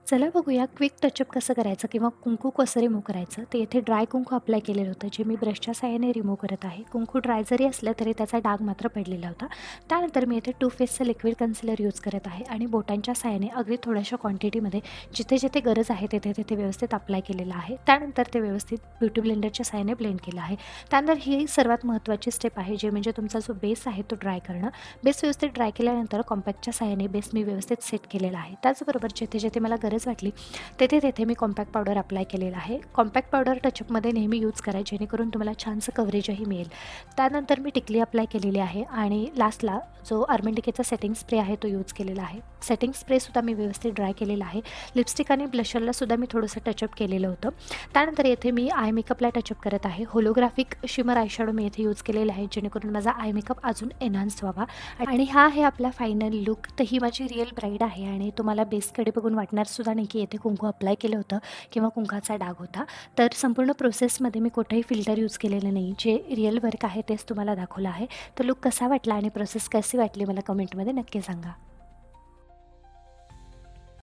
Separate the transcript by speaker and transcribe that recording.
Speaker 1: चला बघूया quick touch-up कसं करायचं किंवा कुंकू कसं रिमूव्ह करायचं. ते येथे ड्राय कुंकू अप्लाय केलेलं होतं, जे मी ब्रशच्या साहाय्याने रिमूव्ह करत आहे. कुंकू ड्राय जरी असलं तरी त्याचा डाग मात्र पडलेला होता. त्यानंतर मी येथे टू फेसचं लिक्विड कन्सिलर यूज करत आहे आणि बोटांच्या साहाय्याने अगदी थोड्याशा क्वांटिटीमध्ये जिथे जिथे गरज आहे तिथे तिथे व्यवस्थित अप्लाय केलेलं आहे. त्यानंतर ते व्यवस्थित ब्युटी ब्लेंडरच्या साहाय्याने ब्लेंड केलं आहे. त्यानंतर ही सर्वात महत्त्वाची स्टेप आहे, जे म्हणजे तुमचा जो बेस आहे तो ड्राय करणं. बेस व्यवस्थित ड्राय केल्यानंतर कॉम्पॅक्टच्या साहाय्याने बेस मी व्यवस्थित सेट केलेला आहे. त्याचबरोबर जिथे जिथे मला गरज वाटली तेथे तेथे मी कॉम्पॅक्ट पावडर अप्लाय केलेला आहे. कॉम्पॅक्ट पावडर टचअपमध्ये नेहमी यूज करा, जेणेकरून तुम्हाला छानसं कव्हरेजही मिळेल. त्यानंतर मी टिकली अप्लाय केलेली आहे आणि लास्टला जो अर्बन डिकेचा सेटिंग स्प्रे आहे तो यूज केलेला आहे. सेटिंग स्प्रेसुद्धा मी व्यवस्थित ड्राय केलेला आहे. लिपस्टिक आणि ब्लशरला सुद्धा मी थोडंसं टचअप केलेलं होतं. त्यानंतर येथे मी आय मेकअपला टचअप करत आहे. होलोग्राफिक शिमर आयशॅडो मी येथे यूज केलेला आहे, जेणेकरून माझा आय मेकअप अजून एनहान्स व्हावा. आणि हा आहे आपला फायनल लुक. तर ही माझी रिअल ब्राईड आहे आणि तुम्हाला बेसकडे बघून वाटणार सुद्धा नाही की येथे कुंकू अप्लाय केलं होतं किंवा कुंकाचा डाग होता. तर संपूर्ण प्रोसेसमध्ये मी कुठेही फिल्टर यूज केलेलं नाही. जे रिअल वर्क आहे तेच तुम्हाला दाखवलं आहे. तर लुक कसा वाटला आणि प्रोसेस कशी वाटली मला कमेंटमध्ये नक्की सांगा.